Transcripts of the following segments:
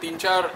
3-4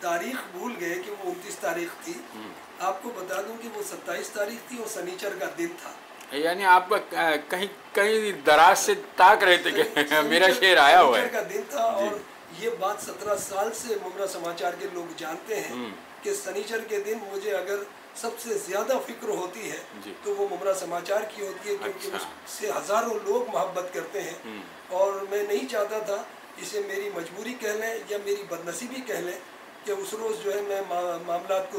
تاریخ بھول گئے کہ وہ 29 تاریخ تھی. آپ کو بتا دوں کہ وہ 27 تاریخ تھی اور سنیچر کا دن تھا. یعنی آپ کہیں دراز سے تاک رہے تھے کہ میرا شعر آیا ہوا ہے. سنیچر کا دن تھا. اور یہ بات 17 سال سے ممرا سماچار کے لوگ جانتے ہیں کہ سنیچر کے دن مجھے اگر سب سے زیادہ فکر ہوتی ہے تو وہ ممرا سماچار کی ہوتی ہے, کیونکہ اس سے ہزاروں لوگ محبت کرتے ہیں. اور میں نہیں چاہتا تھا اسے میری مجبوری کہہ لیں یا میری بدنصیبی کہہ لیں کہ اس روز جو ہے میں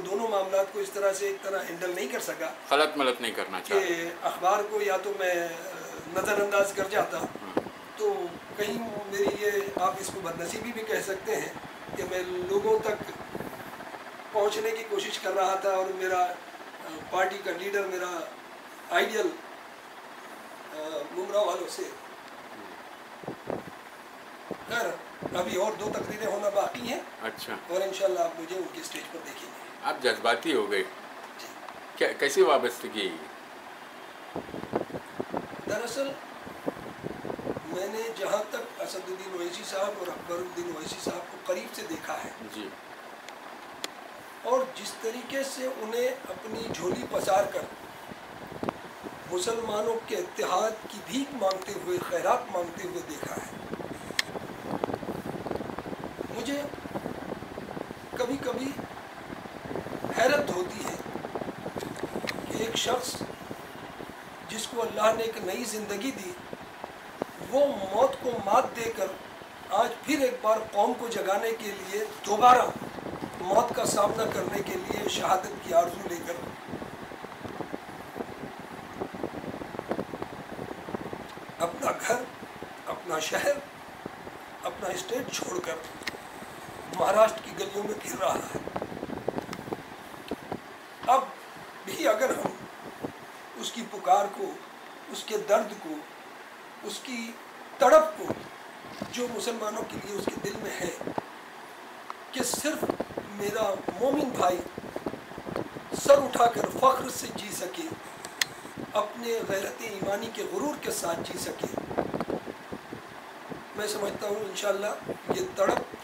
دونوں معاملات کو اس طرح سے ایک طرح ہینڈل نہیں کر سکا, غلط ملت نہیں کرنا کہ اخبار کو یا تو میں نظر انداز کر جاتا, تو کہیں میری یہ آپ اس کو بدنصیبی بھی کہہ سکتے ہیں کہ میں لوگوں تک پہنچنے کی کوشش کر رہا تھا اور میرا پارٹی کا لیڈر, میرا آئیڈیل ممرا والوں سے. خیر ابھی اور 2 تقریریں ہونا باقی ہیں. اچھا. اور انشاءاللہ آپ مجھے ان کی اسٹیج پر دیکھیں گے. آپ جذباتی ہو گئے, کیسی وابستگی؟ دراصل میں نے جہاں تک اسد الدین اویسی صاحب اور اکبر الدین اویسی صاحب کو قریب سے دیکھا ہے جی, اور جس طریقے سے انہیں اپنی جھولی پسار کر مسلمانوں کے اتحاد کی بھیک مانگتے ہوئے, خیرات مانگتے ہوئے دیکھا ہے, مجھے کبھی کبھی حیرت ہوتی ہے کہ ایک شخص جس کو اللہ نے ایک نئی زندگی دی, وہ موت کو مات دے کر آج پھر ایک بار قوم کو جگانے کے لیے دوبارہ موت کا سامنا کرنے کے لیے شہادت کی آرزو لے کر اپنا گھر, اپنا شہر, اپنا اسٹیٹ چھوڑ کر مہاراشٹر کی گلیوں میں پھر رہا ہے. اب بھی اگر ہم اس کی پکار کو, اس کے درد کو, اس کی تڑپ کو جو مسلمانوں کے لیے اس کے دل میں ہے کہ صرف میرا مومن بھائی سر اٹھا کر فخر سے جی سکے, اپنے غیرت ایمانی کے غرور کے ساتھ جی سکے, میں سمجھتا ہوں انشاءاللہ یہ تڑپ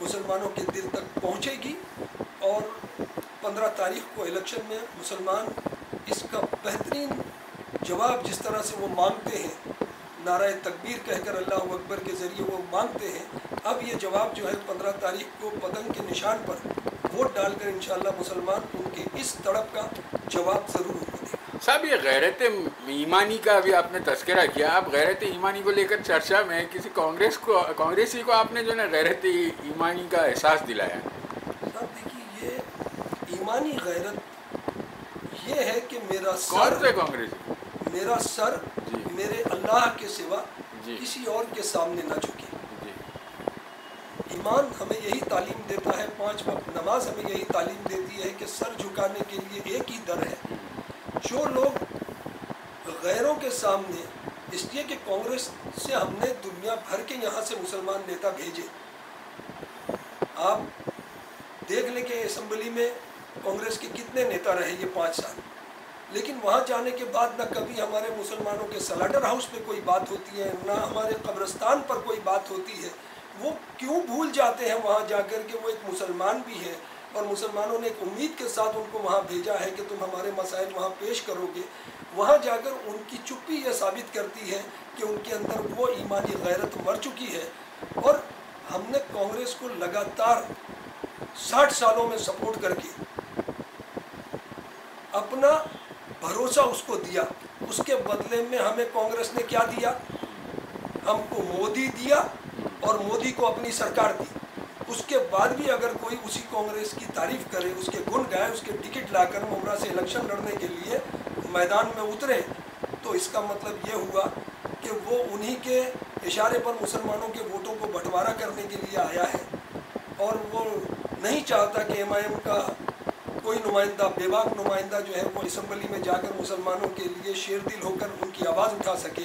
مسلمانوں کے دل تک پہنچے گی. اور 15 تاریخ کو الیکشن میں مسلمان اس کا بہترین جواب جس طرح سے وہ مانگتے ہیں, نعرہ تکبیر کہہ کر اللہ اکبر کے ذریعے وہ مانگتے ہیں, اب یہ جواب جو ہے 15 تاریخ کو پتنگ کے نشان پر ووٹ ڈال کر انشاءاللہ مسلمان ان کے اس تڑپ کا جواب ضرور ان کو دے گا. صاحب یہ غیرت ایمانی کا ابھی آپ نے تذکرہ کیا, آپ غیرت ایمانی کو لے کر چرچا میں کسی کانگریسی کو آپ نے جو ہے غیرت ایمانی کا احساس دلایا؟ صاحب دیکھیے یہ ایمانی غیرت یہ ہے کہ میرا کون سر, سے کانگریسی؟ میرا سر جی میرے اللہ کے سوا جی کسی اور کے سامنے نہ جھکے. جی ایمان ہمیں یہی تعلیم دیتا ہے, 5 وقت نماز ہمیں یہی تعلیم دیتی ہے کہ سر جھکانے کے لیے ایک ہی در ہے. جو لوگ غیروں کے سامنے, اس لیے کہ کانگریس سے ہم نے دنیا بھر کے یہاں سے مسلمان نیتا بھیجے, آپ دیکھ لیں کہ اسمبلی میں کانگریس کے کتنے نیتا رہے یہ 5 سال, لیکن وہاں جانے کے بعد نہ کبھی ہمارے مسلمانوں کے سلاٹر ہاؤس پہ کوئی بات ہوتی ہے, نہ ہمارے قبرستان پر کوئی بات ہوتی ہے. وہ کیوں بھول جاتے ہیں وہاں جا کر کہ وہ ایک مسلمان بھی ہے, اور مسلمانوں نے ایک امید کے ساتھ ان کو وہاں بھیجا ہے کہ تم ہمارے مسائل وہاں پیش کرو گے. وہاں جا کر ان کی چپی یہ ثابت کرتی ہے کہ ان کے اندر وہ ایمانی غیرت مر چکی ہے. اور ہم نے کانگریس کو لگاتار 60 سالوں میں سپورٹ کر کے اپنا بھروسہ اس کو دیا, اس کے بدلے میں ہمیں کانگریس نے کیا دیا؟ ہم کو مودی دیا اور مودی کو اپنی سرکار دی. اس کے بعد بھی اگر کوئی اسی کانگریس کی تعریف کرے, اس کے گن گائے, اس کے ٹکٹ لا کر ممرا سے الیکشن لڑنے کے لیے میدان میں اترے, تو اس کا مطلب یہ ہوا کہ وہ انہی کے اشارے پر مسلمانوں کے ووٹوں کو بٹوارا کرنے کے لیے آیا ہے, اور وہ نہیں چاہتا کہ ایم کا کوئی نمائندہ, بے باک نمائندہ جو ہے وہ اسمبلی میں جا کر مسلمانوں کے لیے شیر دل ہو کر ان کی آواز اٹھا سکے.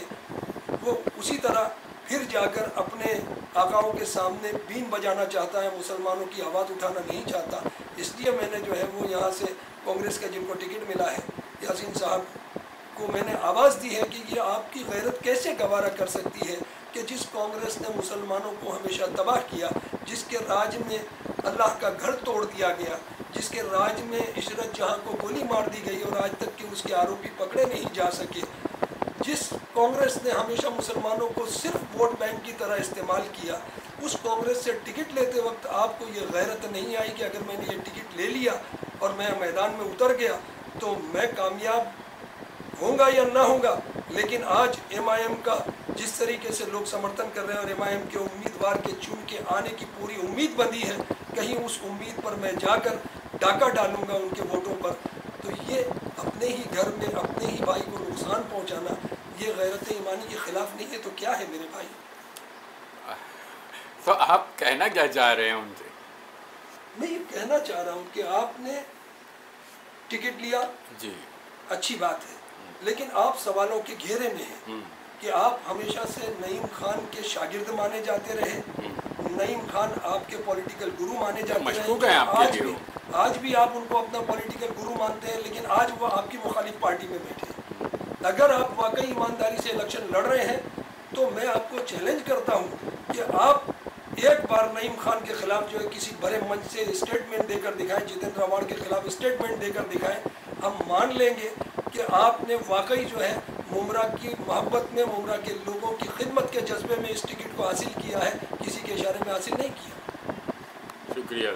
وہ اسی طرح پھر جا کر اپنے آقاؤں کے سامنے بین بجانا چاہتا ہے, مسلمانوں کی آواز اٹھانا نہیں چاہتا. اس لیے میں نے جو ہے وہ یہاں سے کانگریس کا جن کو ٹکٹ ملا ہے, یاسین صاحب کو میں نے آواز دی ہے کہ یہ آپ کی غیرت کیسے گوارا کر سکتی ہے کہ جس کانگریس نے مسلمانوں کو ہمیشہ تباہ کیا, جس کے راج میں اللہ کا گھر توڑ دیا گیا، جس کے راج میں عشرت جہاں کو گولی مار دی گئی اور آج تک کہ اس کے آروپی پکڑے نہیں جا سکے، جس کانگریس نے ہمیشہ مسلمانوں کو صرف ووٹ بینک کی طرح استعمال کیا، اس کانگریس سے ٹکٹ لیتے وقت آپ کو یہ غیرت نہیں آئی کہ اگر میں نے یہ ٹکٹ لے لیا اور میں میدان میں اتر گیا تو میں کامیاب ہوں گا یا نہ ہوں گا؟ لیکن آج ایم آئی ایم کا جس طریقے سے لوگ سمرتھن کر رہے ہیں اور ایم آئی ایم کے امیدوار کے چن کے آنے کی پوری امید بندی ہے، کہیں اس امید پر میں جا کر ڈاکہ ڈالوں گا ان کے ووٹوں پر، تو یہ اپنے ہی گھر میں اپنے ہی بھائی کو نقصان پہنچانا یہ غیرت ایمانی کے خلاف نہیں ہے تو کیا ہے میرے بھائی؟ تو آپ کہنا کیا چاہ رہے ہیں ان سے؟ میں یہ کہنا چاہ رہا ہوں کہ آپ نے ٹکٹ لیا، جی اچھی بات ہے، لیکن آپ سوالوں کے گھیرے میں ہیں کہ آپ ہمیشہ سے نعیم خان کے شاگرد مانے جاتے رہے، نعیم خان آپ کے پولیٹیکل گرو مانے جاتے مشکوک ہیں آپ کے لیے، آج بھی آپ ان کو اپنا پولیٹیکل گرو مانتے ہیں، لیکن آج وہ آپ کی مخالف پارٹی میں بیٹھے ہیں۔ اگر آپ واقعی ایمانداری سے الیکشن لڑ رہے ہیں تو میں آپ کو چیلنج کرتا ہوں کہ آپ ایک بار نعیم خان کے خلاف جو ہے کسی بڑے منچ سے اسٹیٹمنٹ دے کر دکھائیں، جتیندر اوارڈ کے خلاف اسٹیٹمنٹ دے کر دکھائیں، ہم مان لیں گے کہ آپ نے واقعی جو ہے ممرا کی محبت میں، ممرا کے لوگوں کی خدمت کے جذبے میں اس ٹکٹ کو حاصل کیا ہے، کسی کے اشارے میں حاصل نہیں کیا۔ شکریہ۔